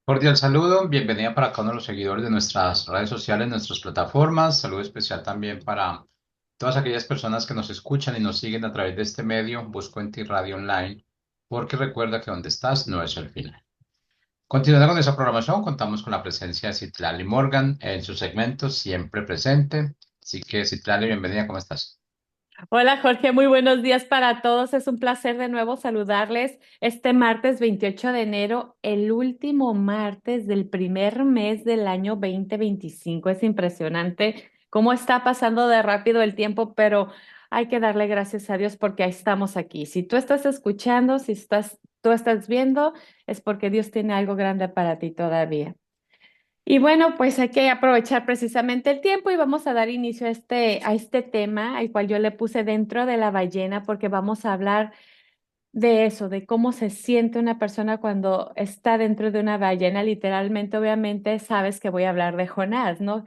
Cordial saludo, bienvenida para cada uno de los seguidores de nuestras redes sociales, nuestras plataformas. Saludo especial también para todas aquellas personas que nos escuchan y nos siguen a través de este medio. Busco en ti Radio Online, porque recuerda que donde estás no es el final. Continuando con esa programación, contamos con la presencia de Citlali Morgan en su segmento Siempre Presente. Así que Citlali, bienvenida, ¿cómo estás? Hola Jorge, muy buenos días para todos. Es un placer de nuevo saludarles este martes 28 de enero, el último martes del primer mes del año 2025. Es impresionante cómo está pasando de rápido el tiempo, pero hay que darle gracias a Dios porque estamos aquí. Si tú estás escuchando, tú estás viendo, es porque Dios tiene algo grande para ti todavía. Y bueno, pues hay que aprovechar precisamente el tiempo y vamos a dar inicio a este tema, al cual yo le puse dentro de la ballena, porque vamos a hablar de eso, de cómo se siente una persona cuando está dentro de una ballena. Literalmente, obviamente, sabes que voy a hablar de Jonás, ¿no?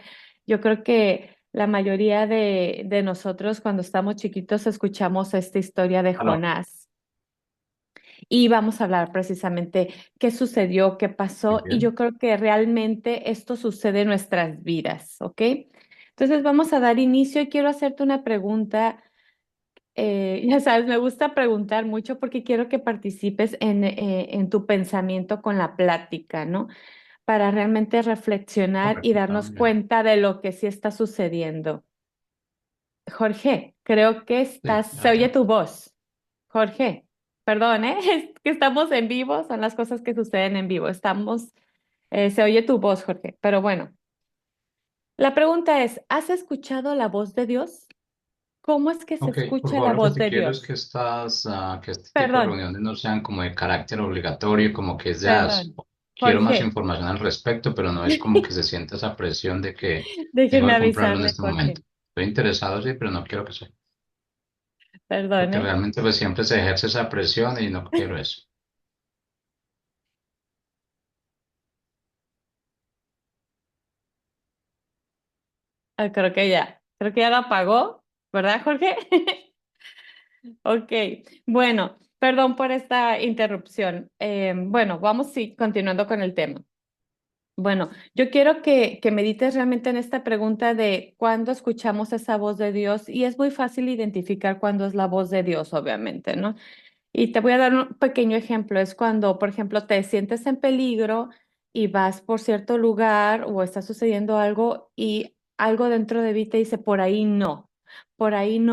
Yo creo que la mayoría de nosotros cuando estamos chiquitos escuchamos esta historia de Aló. Jonás. Y vamos a hablar precisamente qué sucedió, qué Muy pasó, y bien. yo creo que realmente esto sucede en nuestras vidas, ¿ok? Entonces vamos a dar inicio y quiero hacerte una pregunta. Ya sabes, me gusta preguntar mucho porque quiero que participes en tu pensamiento con la plática, ¿no? Para realmente reflexionar y Correcto, está darnos muy bien. cuenta de lo que sí está sucediendo. Jorge, creo que Sí, se oye adelante. tu voz. Jorge, perdón, ¿eh? Es que estamos en vivo, son las cosas que suceden en vivo. Se oye tu voz, Jorge. Pero bueno, la pregunta es, ¿has escuchado la voz de Dios? ¿Cómo es que se Ok, por escucha la favor, lo que voz te de quiero es Dios? que que este tipo de Perdón, reuniones no sean como de carácter obligatorio, como que es perdón. quiero más Jorge, información al respecto, pero no es como que se sienta esa presión de que tengo déjeme que comprarlo en avisarle, este momento. Jorge. Estoy interesado, sí, pero no quiero que sea, Perdón, porque ¿eh? realmente pues siempre se ejerce esa presión y no quiero eso. Creo que ya lo apagó, ¿verdad, Jorge? Ok, bueno, perdón por esta interrupción. Bueno, vamos sí, continuando con el tema. Bueno, yo quiero que medites realmente en esta pregunta de cuándo escuchamos esa voz de Dios y es muy fácil identificar cuándo es la voz de Dios, obviamente, ¿no? Y te voy a dar un pequeño ejemplo. Es cuando, por ejemplo, te sientes en peligro y vas por cierto lugar o está sucediendo algo y algo dentro de ti te dice, por ahí no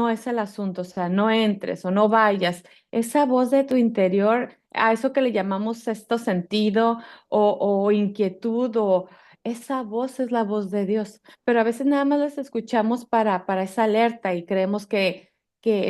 es el asunto, o sea, no entres o no vayas. Esa voz de tu interior, a eso que le llamamos sexto sentido o inquietud o... Esa voz es la voz de Dios, pero a veces nada más las escuchamos para esa alerta y creemos que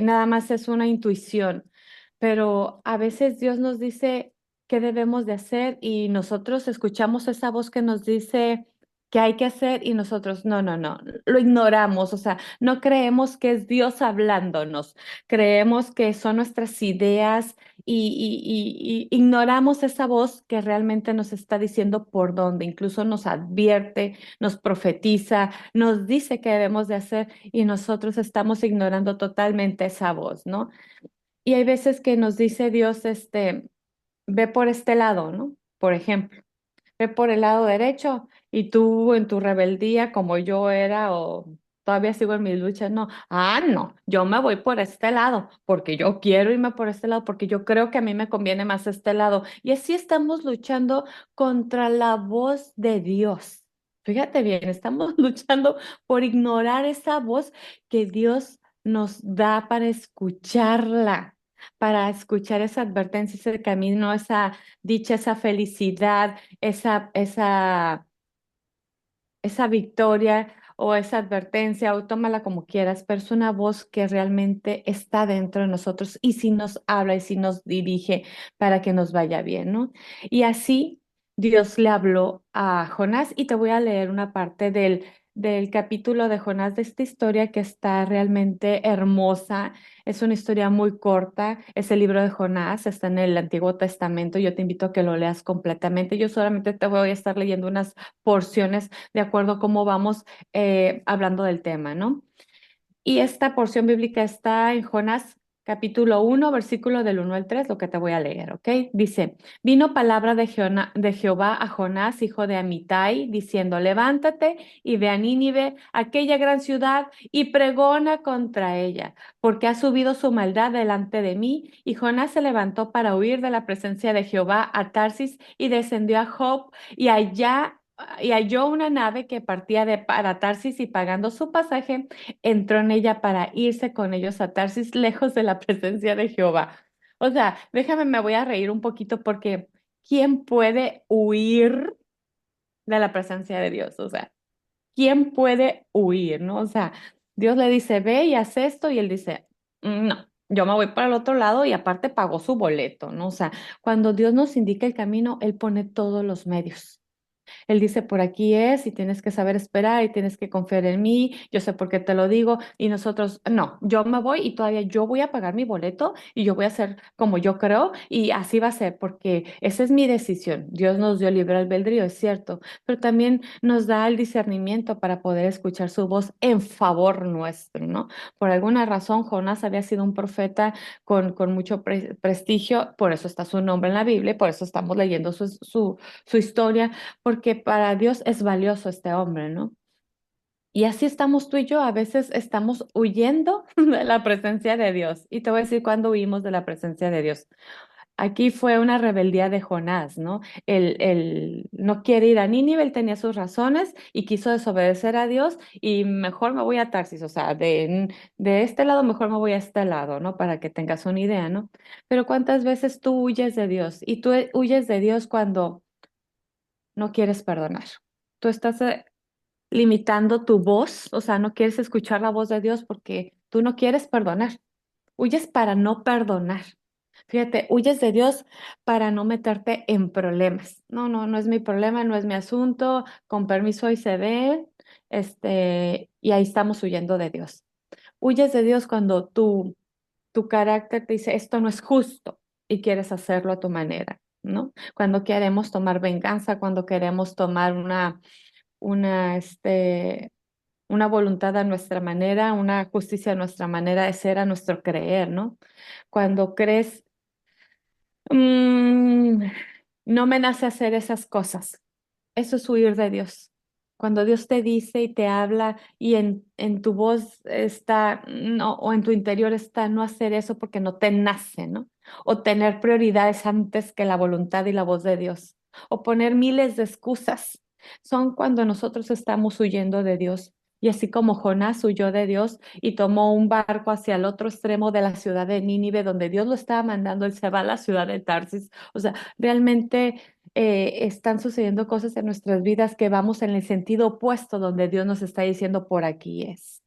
nada más es una intuición, pero a veces Dios nos dice qué debemos de hacer y nosotros escuchamos esa voz que nos dice qué hay que hacer y nosotros no, lo ignoramos, o sea, no creemos que es Dios hablándonos, creemos que son nuestras ideas y ignoramos esa voz que realmente nos está diciendo por dónde, incluso nos advierte, nos profetiza, nos dice qué debemos de hacer y nosotros estamos ignorando totalmente esa voz, ¿no? Y hay veces que nos dice Dios, ve por este lado, ¿no? Por ejemplo, ve por el lado derecho y tú en tu rebeldía, como yo era o todavía sigo en mis luchas, no, yo me voy por este lado porque yo quiero irme por este lado porque yo creo que a mí me conviene más este lado. Y así estamos luchando contra la voz de Dios. Fíjate bien, estamos luchando por ignorar esa voz que Dios nos da para escuchar esa advertencia, ese camino, esa dicha, esa felicidad, esa victoria o esa advertencia, o tómala como quieras, pero es una voz que realmente está dentro de nosotros y si nos habla y si nos dirige para que nos vaya bien, ¿no? Y así Dios le habló a Jonás y te voy a leer una parte del capítulo de Jonás de esta historia que está realmente hermosa. Es una historia muy corta, es el libro de Jonás, está en el Antiguo Testamento. Yo te invito a que lo leas completamente. Yo solamente te voy a estar leyendo unas porciones de acuerdo a cómo vamos hablando del tema, ¿no? Y esta porción bíblica está en Jonás capítulo 1, versículo del 1 al 3, lo que te voy a leer, ¿ok? Dice, vino palabra de Jehová a Jonás, hijo de Amitai, diciendo, levántate y ve a Nínive, aquella gran ciudad, y pregona contra ella, porque ha subido su maldad delante de mí. Y Jonás se levantó para huir de la presencia de Jehová a Tarsis y descendió a Job, y allá... Y halló una nave que partía para Tarsis y pagando su pasaje, entró en ella para irse con ellos a Tarsis, lejos de la presencia de Jehová. O sea, déjame, me voy a reír un poquito porque ¿quién puede huir de la presencia de Dios? O sea, ¿quién puede huir, no? O sea, Dios le dice, ve y haz esto, y él dice, No, yo me voy para el otro lado y aparte pagó su boleto, ¿no? O sea, cuando Dios nos indica el camino, Él pone todos los medios. Él dice, por aquí es y tienes que saber esperar y tienes que confiar en mí, yo sé por qué te lo digo y nosotros, no, yo me voy y todavía yo voy a pagar mi boleto y yo voy a hacer como yo creo y así va a ser porque esa es mi decisión. Dios nos dio libre albedrío, es cierto, pero también nos da el discernimiento para poder escuchar su voz en favor nuestro, ¿no? Por alguna razón, Jonás había sido un profeta con mucho prestigio, por eso está su nombre en la Biblia, y por eso estamos leyendo su historia porque para Dios es valioso este hombre, ¿no? Y así estamos tú y yo, a veces estamos huyendo de la presencia de Dios. Y te voy a decir cuándo huimos de la presencia de Dios. Aquí fue una rebeldía de Jonás, ¿no? Él no quiere ir a Nínive, él tenía sus razones y quiso desobedecer a Dios y mejor me voy a Tarsis, o sea, de este lado mejor me voy a este lado, ¿no? Para que tengas una idea, ¿no? Pero ¿cuántas veces tú huyes de Dios? Y tú huyes de Dios cuando no quieres perdonar. Tú estás limitando tu voz, o sea, no quieres escuchar la voz de Dios porque tú no quieres perdonar. Huyes para no perdonar. Fíjate, huyes de Dios para no meterte en problemas. No, no, no es mi problema, no es mi asunto. Con permiso y se ve, y ahí estamos huyendo de Dios. Huyes de Dios cuando tu carácter te dice, esto no es justo y quieres hacerlo a tu manera, ¿no? Cuando queremos tomar venganza, cuando queremos tomar una, este, una voluntad a nuestra manera, una justicia a nuestra manera de ser, a nuestro creer, ¿no? Cuando crees, "Mm, no me nace hacer esas cosas". Eso es huir de Dios. Cuando Dios te dice y te habla y en tu voz está, no, o en tu interior está no hacer eso porque no te nace, ¿no? O tener prioridades antes que la voluntad y la voz de Dios. O poner miles de excusas. Son cuando nosotros estamos huyendo de Dios. Y así como Jonás huyó de Dios y tomó un barco hacia el otro extremo de la ciudad de Nínive, donde Dios lo estaba mandando, él se va a la ciudad de Tarsis. O sea, realmente están sucediendo cosas en nuestras vidas que vamos en el sentido opuesto, donde Dios nos está diciendo por aquí es.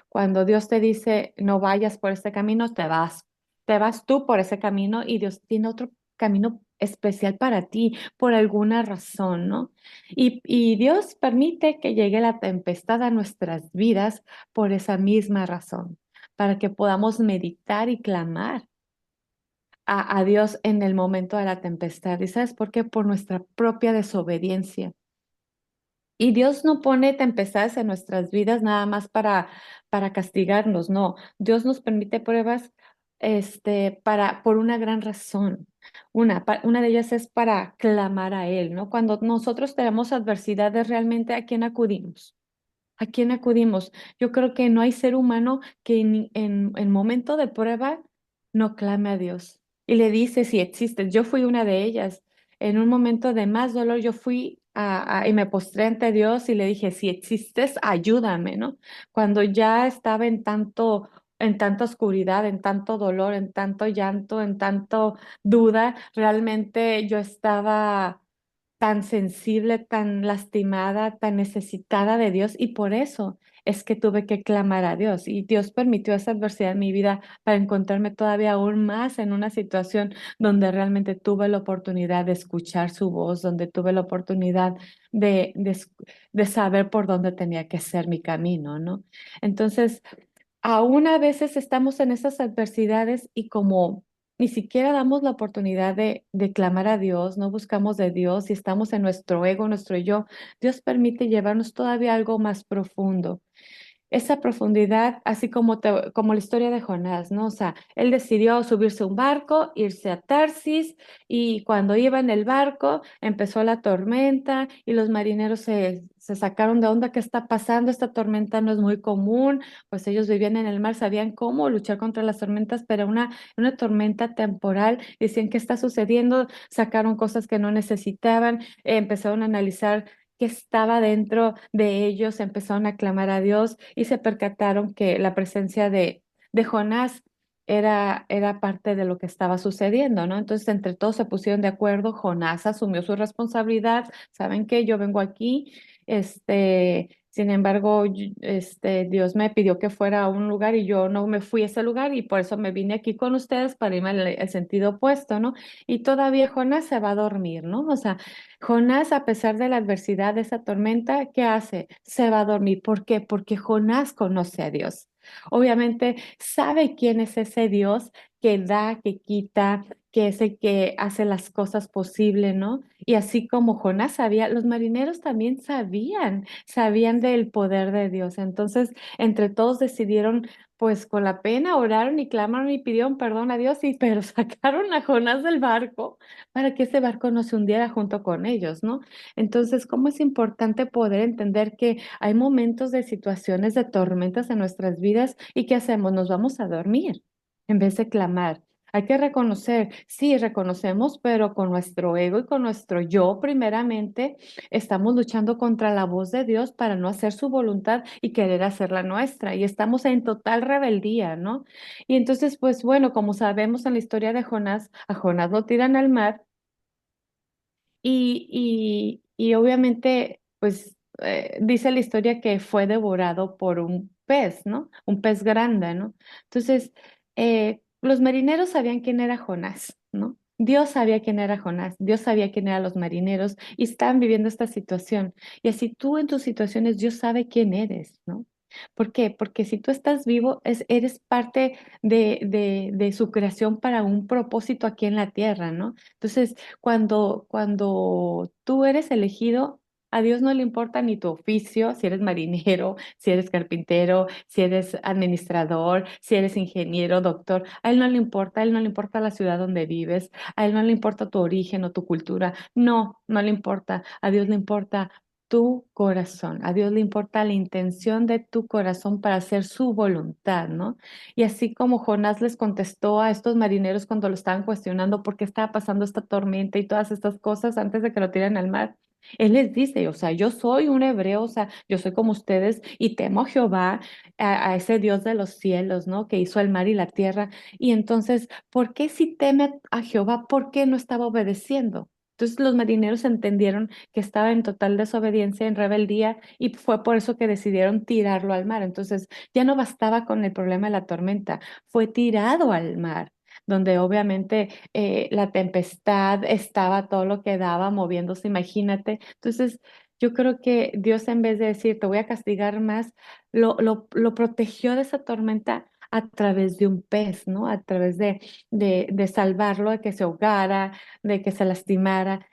Cuando Dios te dice no vayas por este camino, te vas tú por ese camino y Dios tiene otro camino especial para ti por alguna razón, ¿no? Y Dios permite que llegue la tempestad a nuestras vidas por esa misma razón, para que podamos meditar y clamar a Dios en el momento de la tempestad. ¿Y sabes por qué? Por nuestra propia desobediencia. Y Dios no pone tempestades en nuestras vidas nada más para castigarnos, no. Dios nos permite pruebas, por una gran razón. Una de ellas es para clamar a Él, ¿no? Cuando nosotros tenemos adversidades, realmente ¿a quién acudimos? ¿A quién acudimos? Yo creo que no hay ser humano que en momento de prueba no clame a Dios y le dice si existe. Yo fui una de ellas. En un momento de más dolor, yo fui y me postré ante Dios y le dije, si existes, ayúdame, ¿no? Cuando ya estaba en tanta oscuridad, en tanto dolor, en tanto llanto, en tanto duda, realmente yo estaba tan sensible, tan lastimada, tan necesitada de Dios y por eso es que tuve que clamar a Dios y Dios permitió esa adversidad en mi vida para encontrarme todavía aún más en una situación donde realmente tuve la oportunidad de escuchar su voz, donde tuve la oportunidad de saber por dónde tenía que ser mi camino, ¿no? Entonces, aún a veces estamos en esas adversidades y como ni siquiera damos la oportunidad de clamar a Dios, no buscamos de Dios y estamos en nuestro ego, nuestro yo, Dios permite llevarnos todavía algo más profundo. esa profundidad, así como, como la historia de Jonás, ¿no? O sea, él decidió subirse a un barco, irse a Tarsis, y cuando iba en el barco empezó la tormenta y los marineros se sacaron de onda. ¿Qué está pasando? Esta tormenta no es muy común, pues ellos vivían en el mar, sabían cómo luchar contra las tormentas, pero una tormenta temporal, decían, ¿qué está sucediendo? Sacaron cosas que no necesitaban, empezaron a analizar que estaba dentro de ellos, empezaron a clamar a Dios y se percataron que la presencia de Jonás era parte de lo que estaba sucediendo, ¿no? Entonces, entre todos se pusieron de acuerdo, Jonás asumió su responsabilidad. ¿Saben qué? Yo vengo aquí, sin embargo, Dios me pidió que fuera a un lugar y yo no me fui a ese lugar, y por eso me vine aquí con ustedes para irme al sentido opuesto, ¿no? Y todavía Jonás se va a dormir, ¿no? O sea, Jonás, a pesar de la adversidad de esa tormenta, ¿qué hace? Se va a dormir. ¿Por qué? Porque Jonás conoce a Dios. Obviamente sabe quién es ese Dios que da, que quita, que es el que hace las cosas posibles, ¿no? Y así como Jonás sabía, los marineros también sabían del poder de Dios. Entonces, entre todos decidieron, pues con la pena, oraron y clamaron y pidieron perdón a Dios, y pero sacaron a Jonás del barco para que ese barco no se hundiera junto con ellos, ¿no? Entonces, ¿cómo es importante poder entender que hay momentos de situaciones de tormentas en nuestras vidas y qué hacemos? Nos vamos a dormir en vez de clamar. Hay que reconocer, sí, reconocemos, pero con nuestro ego y con nuestro yo, primeramente, estamos luchando contra la voz de Dios para no hacer su voluntad y querer hacer la nuestra. Y estamos en total rebeldía, ¿no? Y entonces, pues bueno, como sabemos en la historia de Jonás, a Jonás lo tiran al mar, y obviamente, pues dice la historia que fue devorado por un pez, ¿no? Un pez grande, ¿no? Entonces, los marineros sabían quién era Jonás, ¿no? Dios sabía quién era Jonás, Dios sabía quién eran los marineros y estaban viviendo esta situación. Y así tú en tus situaciones, Dios sabe quién eres, ¿no? ¿Por qué? Porque si tú estás vivo, eres parte de su creación para un propósito aquí en la tierra, ¿no? Entonces, cuando tú eres elegido, a Dios no le importa ni tu oficio, si eres marinero, si eres carpintero, si eres administrador, si eres ingeniero, doctor. A Él no le importa, a Él no le importa la ciudad donde vives, a Él no le importa tu origen o tu cultura. No, no le importa. A Dios le importa tu corazón. A Dios le importa la intención de tu corazón para hacer su voluntad, ¿no? Y así como Jonás les contestó a estos marineros cuando lo estaban cuestionando por qué estaba pasando esta tormenta y todas estas cosas antes de que lo tiren al mar, él les dice, o sea, yo soy un hebreo, o sea, yo soy como ustedes y temo a Jehová, a ese Dios de los cielos, ¿no? Que hizo el mar y la tierra. Y entonces, ¿por qué si teme a Jehová? ¿Por qué no estaba obedeciendo? Entonces los marineros entendieron que estaba en total desobediencia, en rebeldía, y fue por eso que decidieron tirarlo al mar. Entonces ya no bastaba con el problema de la tormenta, fue tirado al mar, donde obviamente la tempestad estaba todo lo que daba, moviéndose, imagínate. Entonces yo creo que Dios, en vez de decir, te voy a castigar más, lo protegió de esa tormenta a través de un pez, ¿no? A través de salvarlo, de que se ahogara, de que se lastimara,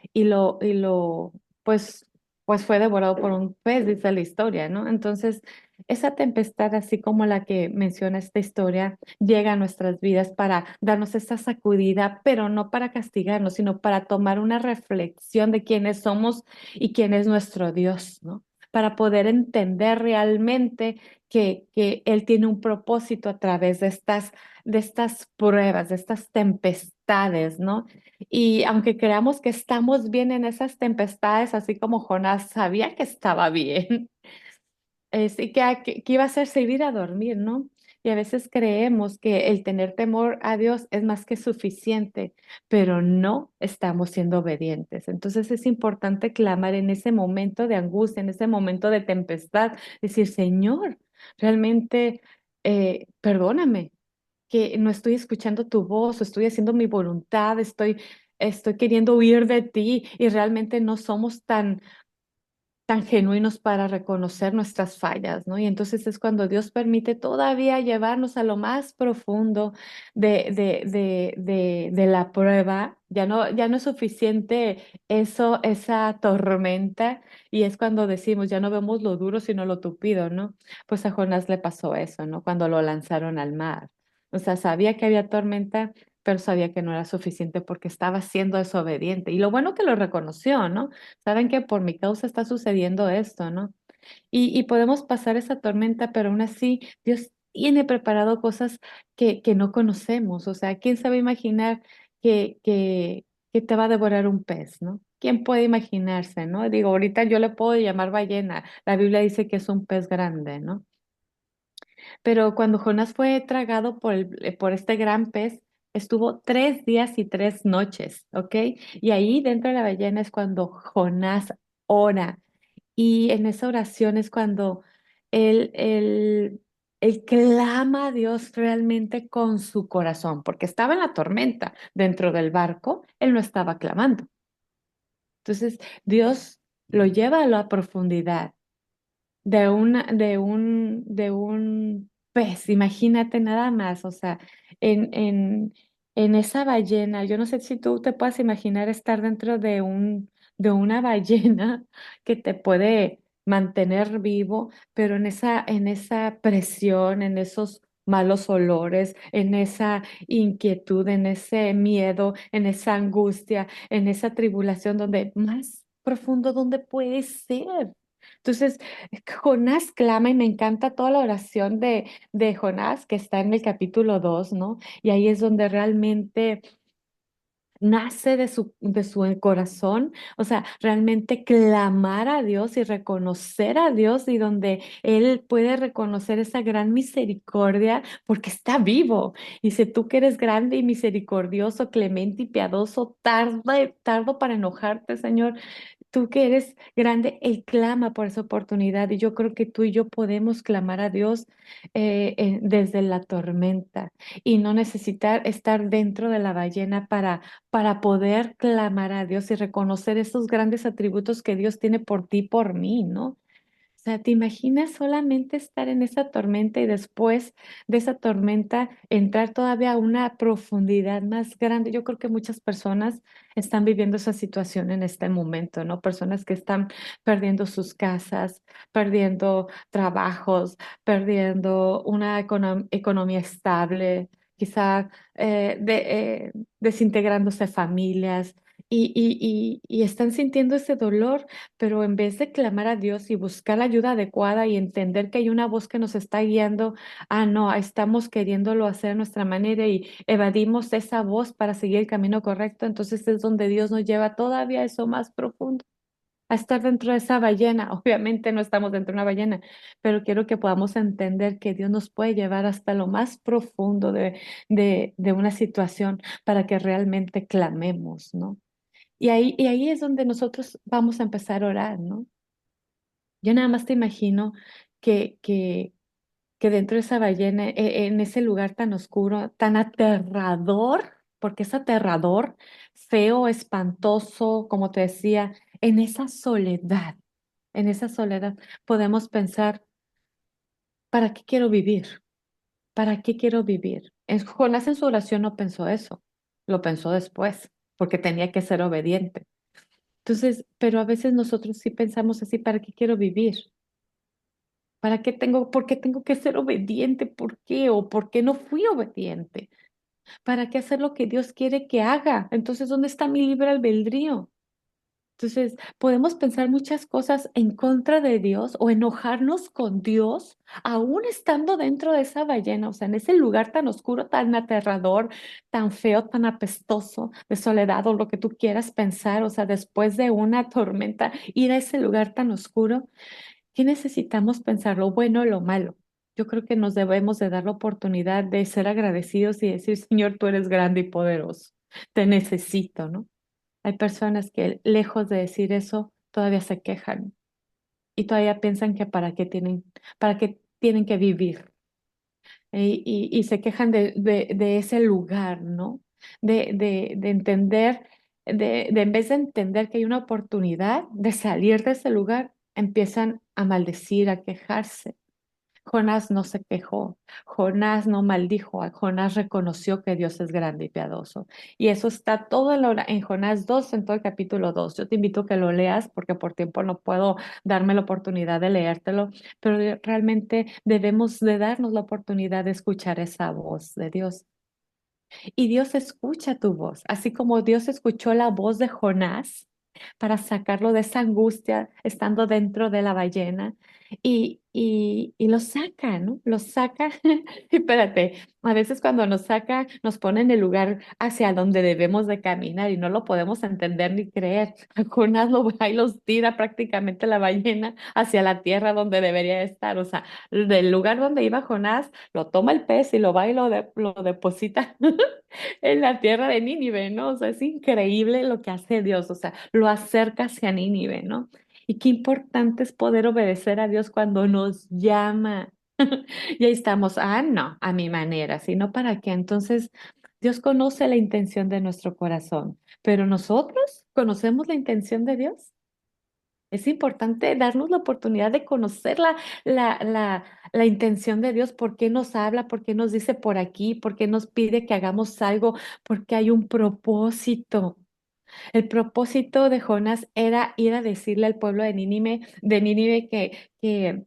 pues, pues fue devorado por un pez, dice la historia, ¿no? Entonces, esa tempestad, así como la que menciona esta historia, llega a nuestras vidas para darnos esa sacudida, pero no para castigarnos, sino para tomar una reflexión de quiénes somos y quién es nuestro Dios, ¿no? Para poder entender realmente que Él tiene un propósito a través de estas pruebas, de estas tempestades, ¿no? Y aunque creamos que estamos bien en esas tempestades, así como Jonás sabía que estaba bien, sí que iba a hacerse ir a dormir, ¿no? Y a veces creemos que el tener temor a Dios es más que suficiente, pero no estamos siendo obedientes. Entonces es importante clamar en ese momento de angustia, en ese momento de tempestad, decir, Señor, realmente perdóname, que no estoy escuchando tu voz, o estoy haciendo mi voluntad, estoy queriendo huir de ti y realmente no somos tan genuinos para reconocer nuestras fallas, ¿no? Y entonces es cuando Dios permite todavía llevarnos a lo más profundo de la prueba. Ya no es suficiente eso, esa tormenta, y es cuando decimos, ya no vemos lo duro, sino lo tupido, ¿no? Pues a Jonás le pasó eso, ¿no? Cuando lo lanzaron al mar. O sea, sabía que había tormenta, pero sabía que no era suficiente porque estaba siendo desobediente. Y lo bueno que lo reconoció, ¿no? Saben que por mi causa está sucediendo esto, ¿no? Y podemos pasar esa tormenta, pero aún así Dios tiene preparado cosas que no conocemos. O sea, ¿quién sabe imaginar que te va a devorar un pez, ¿no? ¿Quién puede imaginarse, no? Digo, ahorita yo le puedo llamar ballena. La Biblia dice que es un pez grande, ¿no? Pero cuando Jonás fue tragado por este gran pez, estuvo 3 días y 3 noches, ¿ok? Y ahí dentro de la ballena es cuando Jonás ora. Y en esa oración es cuando él, él, él clama a Dios realmente con su corazón, porque estaba en la tormenta dentro del barco, él no estaba clamando. Entonces, Dios lo lleva a la profundidad de un pez, imagínate nada más, o sea, en, en, en esa ballena, yo no sé si tú te puedes imaginar estar dentro de una ballena que te puede mantener vivo, pero en esa presión, en esos malos olores, en esa inquietud, en ese miedo, en esa angustia, en esa tribulación donde más profundo, ¿donde puede ser? Entonces, Jonás clama y me encanta toda la oración de Jonás que está en el capítulo 2, ¿no? Y ahí es donde realmente nace de su corazón, o sea, realmente clamar a Dios y reconocer a Dios y donde él puede reconocer esa gran misericordia porque está vivo. Y si tú que eres grande y misericordioso, clemente y piadoso, tardo para enojarte, Señor. Tú que eres grande, Él clama por esa oportunidad y yo creo que tú y yo podemos clamar a Dios desde la tormenta y no necesitar estar dentro de la ballena para poder clamar a Dios y reconocer esos grandes atributos que Dios tiene por ti, por mí, ¿no? O sea, ¿te imaginas solamente estar en esa tormenta y después de esa tormenta entrar todavía a una profundidad más grande? Yo creo que muchas personas están viviendo esa situación en este momento, ¿no? Personas que están perdiendo sus casas, perdiendo trabajos, perdiendo una economía estable, quizá desintegrándose familias. Y están sintiendo ese dolor, pero en vez de clamar a Dios y buscar la ayuda adecuada y entender que hay una voz que nos está guiando, no, estamos queriéndolo hacer a nuestra manera y evadimos esa voz para seguir el camino correcto, entonces es donde Dios nos lleva todavía a eso más profundo, a estar dentro de esa ballena. Obviamente no estamos dentro de una ballena, pero quiero que podamos entender que Dios nos puede llevar hasta lo más profundo de una situación para que realmente clamemos, ¿no? Y ahí es donde nosotros vamos a empezar a orar, ¿no? Yo nada más te imagino que, que, que dentro de esa ballena, en ese lugar tan oscuro, tan aterrador, porque es aterrador, feo, espantoso, como te decía, en esa soledad podemos pensar, ¿para qué quiero vivir? ¿Para qué quiero vivir? Jonás en su oración no pensó eso, lo pensó después, porque tenía que ser obediente. Entonces, pero a veces nosotros sí pensamos así, ¿para qué quiero vivir? ¿Por qué tengo que ser obediente? ¿Por qué? ¿O por qué no fui obediente? ¿Para qué hacer lo que Dios quiere que haga? Entonces, ¿dónde está mi libre albedrío? Entonces, podemos pensar muchas cosas en contra de Dios o enojarnos con Dios, aún estando dentro de esa ballena, o sea, en ese lugar tan oscuro, tan aterrador, tan feo, tan apestoso, de soledad o lo que tú quieras pensar, o sea, después de una tormenta, ir a ese lugar tan oscuro. ¿Qué necesitamos pensar? ¿Lo bueno o lo malo? Yo creo que nos debemos de dar la oportunidad de ser agradecidos y decir, Señor, tú eres grande y poderoso. Te necesito, ¿no? Hay personas que lejos de decir eso, todavía se quejan y todavía piensan que para qué tienen que vivir. Y se quejan de ese lugar, ¿no? De entender, en vez de entender que hay una oportunidad de salir de ese lugar, empiezan a maldecir, a quejarse. Jonás no se quejó, Jonás no maldijo, Jonás reconoció que Dios es grande y piadoso. Y eso está todo en Jonás 2, en todo el capítulo 2. Yo te invito a que lo leas porque por tiempo no puedo darme la oportunidad de leértelo, pero realmente debemos de darnos la oportunidad de escuchar esa voz de Dios. Y Dios escucha tu voz, así como Dios escuchó la voz de Jonás para sacarlo de esa angustia estando dentro de la ballena y lo saca, ¿no? Lo saca. Y espérate, a veces cuando nos saca nos pone en el lugar hacia donde debemos de caminar y no lo podemos entender ni creer. Jonás lo va y los tira prácticamente la ballena hacia la tierra donde debería estar. O sea, del lugar donde iba Jonás, lo toma el pez y lo va y lo deposita en la tierra de Nínive, ¿no? O sea, es increíble lo que hace Dios, o sea, lo acerca hacia Nínive, ¿no? Y qué importante es poder obedecer a Dios cuando nos llama. Y ahí estamos, no, a mi manera, sino para qué. Entonces, Dios conoce la intención de nuestro corazón, pero nosotros conocemos la intención de Dios. Es importante darnos la oportunidad de conocer la intención de Dios, por qué nos habla, por qué nos dice por aquí, por qué nos pide que hagamos algo, porque hay un propósito. El propósito de Jonás era ir a decirle al pueblo de Nínive que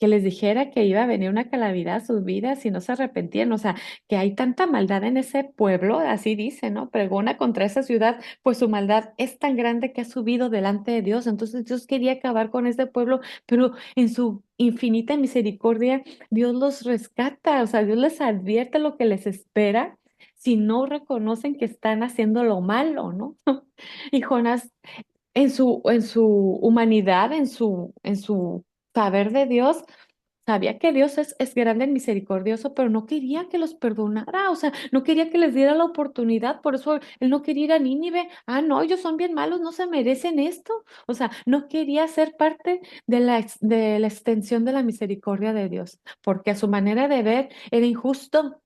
les dijera que iba a venir una calamidad a sus vidas si no se arrepentían. O sea, que hay tanta maldad en ese pueblo, así dice, ¿no? Pregona contra esa ciudad, pues su maldad es tan grande que ha subido delante de Dios. Entonces Dios quería acabar con ese pueblo, pero en su infinita misericordia, Dios los rescata, o sea, Dios les advierte lo que les espera si no reconocen que están haciendo lo malo, ¿no? Y Jonás, en su humanidad, en su saber de Dios, sabía que Dios es grande y misericordioso, pero no quería que los perdonara, o sea, no quería que les diera la oportunidad, por eso él no quería ir a Nínive. No, ellos son bien malos, no se merecen esto. O sea, no quería ser parte de de la extensión de la misericordia de Dios, porque a su manera de ver era injusto.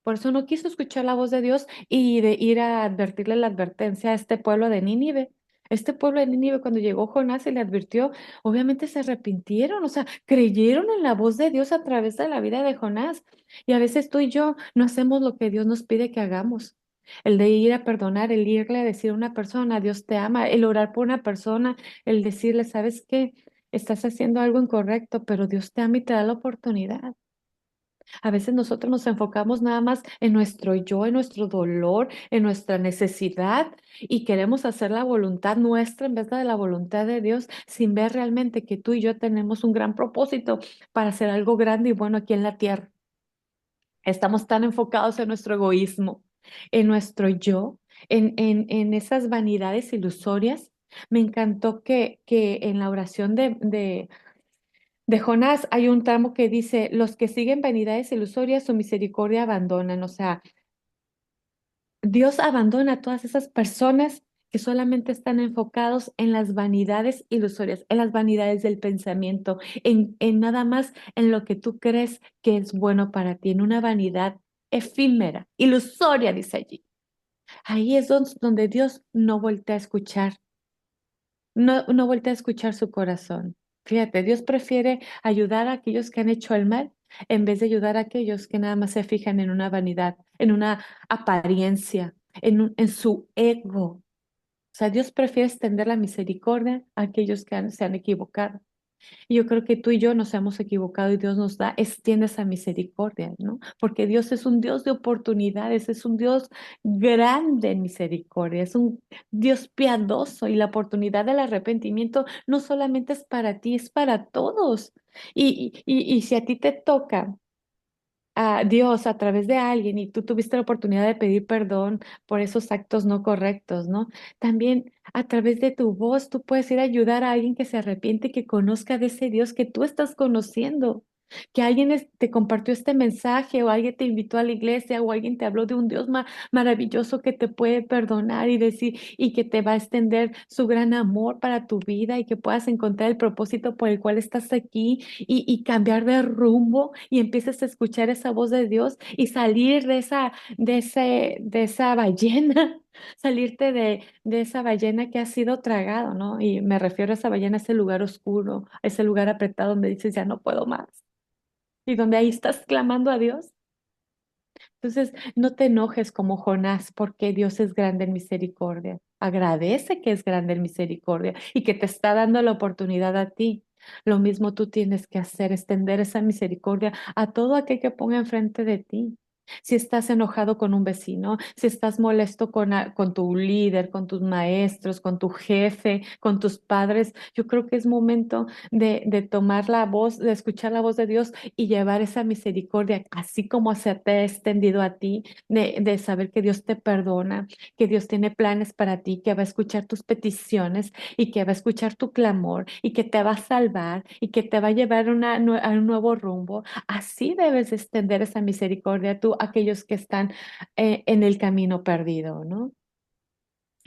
Por eso no quiso escuchar la voz de Dios y de ir a advertirle la advertencia a este pueblo de Nínive. Este pueblo de Nínive, cuando llegó Jonás y le advirtió, obviamente se arrepintieron, o sea, creyeron en la voz de Dios a través de la vida de Jonás. Y a veces tú y yo no hacemos lo que Dios nos pide que hagamos. El de ir a perdonar, el irle a decir a una persona, Dios te ama, el orar por una persona, el decirle, ¿sabes qué? Estás haciendo algo incorrecto, pero Dios te ama y te da la oportunidad. A veces nosotros nos enfocamos nada más en nuestro yo, en nuestro dolor, en nuestra necesidad y queremos hacer la voluntad nuestra en vez de la voluntad de Dios sin ver realmente que tú y yo tenemos un gran propósito para hacer algo grande y bueno aquí en la tierra. Estamos tan enfocados en nuestro egoísmo, en nuestro yo, en esas vanidades ilusorias. Me encantó que en la oración de Jonás hay un tramo que dice, los que siguen vanidades ilusorias, su misericordia abandonan. O sea, Dios abandona a todas esas personas que solamente están enfocados en las vanidades ilusorias, en las vanidades del pensamiento, en nada más en lo que tú crees que es bueno para ti, en una vanidad efímera, ilusoria, dice allí. Ahí es donde Dios no voltea a escuchar. No voltea a escuchar su corazón. Fíjate, Dios prefiere ayudar a aquellos que han hecho el mal en vez de ayudar a aquellos que nada más se fijan en una vanidad, en una apariencia, en su ego. O sea, Dios prefiere extender la misericordia a aquellos que se han equivocado. Y yo creo que tú y yo nos hemos equivocado y Dios nos extiende esa misericordia, ¿no? Porque Dios es un Dios de oportunidades, es un Dios grande en misericordia, es un Dios piadoso y la oportunidad del arrepentimiento no solamente es para ti, es para todos. Y si a ti te toca a Dios a través de alguien y tú tuviste la oportunidad de pedir perdón por esos actos no correctos, ¿no? También a través de tu voz tú puedes ir a ayudar a alguien que se arrepiente y que conozca de ese Dios que tú estás conociendo. Que alguien te compartió este mensaje o alguien te invitó a la iglesia o alguien te habló de un Dios maravilloso que te puede perdonar y decir y que te va a extender su gran amor para tu vida y que puedas encontrar el propósito por el cual estás aquí y cambiar de rumbo y empieces a escuchar esa voz de Dios y salir de esa ballena salirte de esa ballena que ha sido tragado, ¿no? Y me refiero a esa ballena, a ese lugar oscuro, a ese lugar apretado donde dices, ya no puedo más. Y donde ahí estás clamando a Dios. Entonces, no te enojes como Jonás, porque Dios es grande en misericordia. Agradece que es grande en misericordia y que te está dando la oportunidad a ti. Lo mismo tú tienes que hacer, extender esa misericordia a todo aquel que ponga enfrente de ti. Si estás enojado con un vecino, si estás molesto con tu líder, con tus maestros, con tu jefe, con tus padres, yo creo que es momento de tomar la voz, de escuchar la voz de Dios y llevar esa misericordia, así como se te ha extendido a ti, de saber que Dios te perdona, que Dios tiene planes para ti, que va a escuchar tus peticiones y que va a escuchar tu clamor y que te va a salvar y que te va a llevar a un nuevo rumbo. Así debes extender esa misericordia tú a aquellos que están en el camino perdido, ¿no?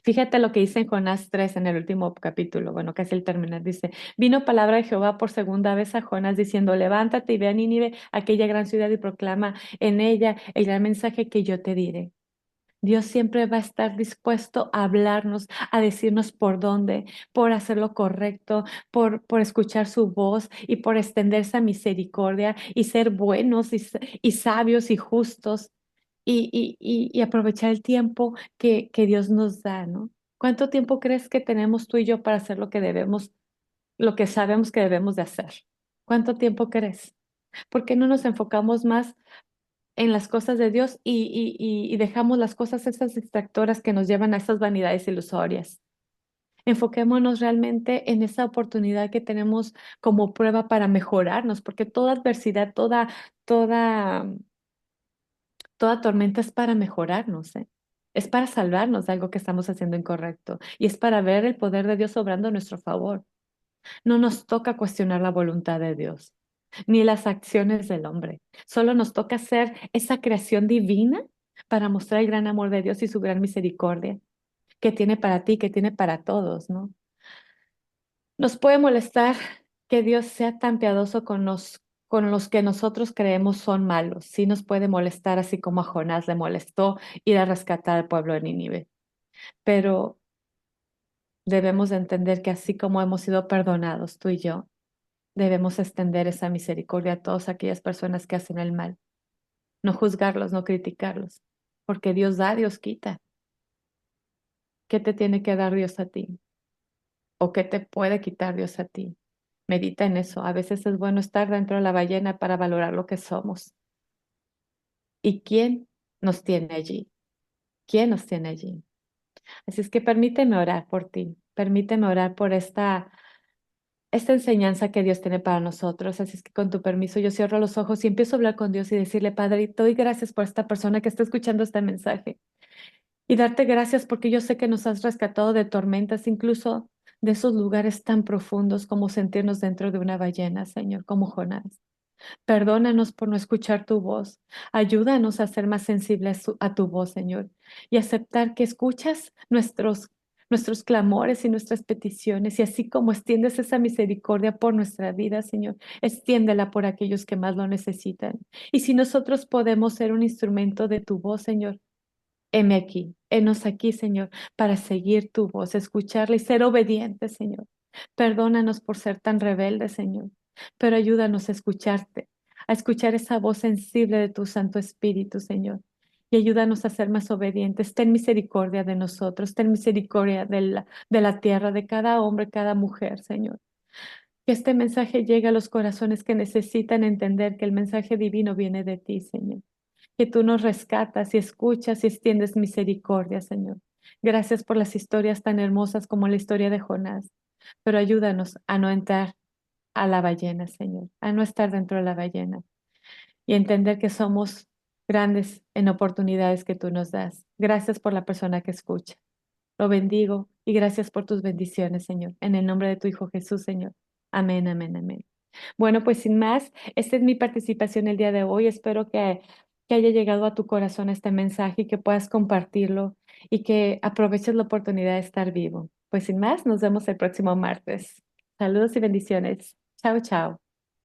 Fíjate lo que dice en Jonás 3 en el último capítulo, bueno, casi el terminar, dice, vino palabra de Jehová por segunda vez a Jonás diciendo, levántate y ve a Nínive, aquella gran ciudad, y proclama en ella el gran mensaje que yo te diré. Dios siempre va a estar dispuesto a hablarnos, a decirnos por dónde, por hacer lo correcto, por escuchar su voz y por extender esa misericordia y ser buenos y sabios y justos y aprovechar el tiempo que Dios nos da, ¿no? ¿Cuánto tiempo crees que tenemos tú y yo para hacer lo que debemos, lo que sabemos que debemos de hacer? ¿Cuánto tiempo crees? ¿Por qué no nos enfocamos más en las cosas de Dios y dejamos las cosas esas distractoras que nos llevan a esas vanidades ilusorias? Enfoquémonos realmente en esa oportunidad que tenemos como prueba para mejorarnos, porque toda adversidad, toda toda tormenta es para mejorarnos, ¿eh? Es para salvarnos de algo que estamos haciendo incorrecto y es para ver el poder de Dios obrando a nuestro favor. No nos toca cuestionar la voluntad de Dios ni las acciones del hombre. Solo nos toca hacer esa creación divina para mostrar el gran amor de Dios y su gran misericordia que tiene para ti, que tiene para todos, ¿no? Nos puede molestar que Dios sea tan piadoso con los que nosotros creemos son malos. Sí nos puede molestar, así como a Jonás le molestó ir a rescatar al pueblo de Nínive. Pero debemos de entender que así como hemos sido perdonados tú y yo, debemos extender esa misericordia a todas aquellas personas que hacen el mal. No juzgarlos, no criticarlos, porque Dios da, Dios quita. ¿Qué te tiene que dar Dios a ti? ¿O qué te puede quitar Dios a ti? Medita en eso. A veces es bueno estar dentro de la ballena para valorar lo que somos. ¿Y quién nos tiene allí? ¿Quién nos tiene allí? Así es que permíteme orar por ti. Permíteme orar por esta enseñanza que Dios tiene para nosotros. Así es que con tu permiso yo cierro los ojos y empiezo a hablar con Dios y decirle, Padre, te doy gracias por esta persona que está escuchando este mensaje. Y darte gracias porque yo sé que nos has rescatado de tormentas, incluso de esos lugares tan profundos como sentirnos dentro de una ballena, Señor, como Jonás. Perdónanos por no escuchar tu voz. Ayúdanos a ser más sensibles a tu voz, Señor, y aceptar que escuchas nuestros clamores y nuestras peticiones. Y así como extiendes esa misericordia por nuestra vida, Señor, extiéndela por aquellos que más lo necesitan. Y si nosotros podemos ser un instrumento de tu voz, Señor, heme aquí, henos aquí, Señor, para seguir tu voz, escucharla y ser obedientes, Señor. Perdónanos por ser tan rebeldes, Señor, pero ayúdanos a escucharte, a escuchar esa voz sensible de tu Santo Espíritu, Señor. Y ayúdanos a ser más obedientes. Ten misericordia de nosotros, ten misericordia de la tierra, de cada hombre, cada mujer, Señor. Que este mensaje llegue a los corazones que necesitan entender que el mensaje divino viene de ti, Señor, que tú nos rescatas y escuchas y extiendes misericordia, Señor. Gracias por las historias tan hermosas como la historia de Jonás, pero ayúdanos a no entrar a la ballena, Señor, a no estar dentro de la ballena y entender que somos grandes en oportunidades que tú nos das. Gracias por la persona que escucha. Lo bendigo y gracias por tus bendiciones, Señor. En el nombre de tu Hijo Jesús, Señor. Amén, amén, amén. Bueno, pues sin más, esta es mi participación el día de hoy. Espero que haya llegado a tu corazón este mensaje y que puedas compartirlo y que aproveches la oportunidad de estar vivo. Pues sin más, nos vemos el próximo martes. Saludos y bendiciones. Chao, chao.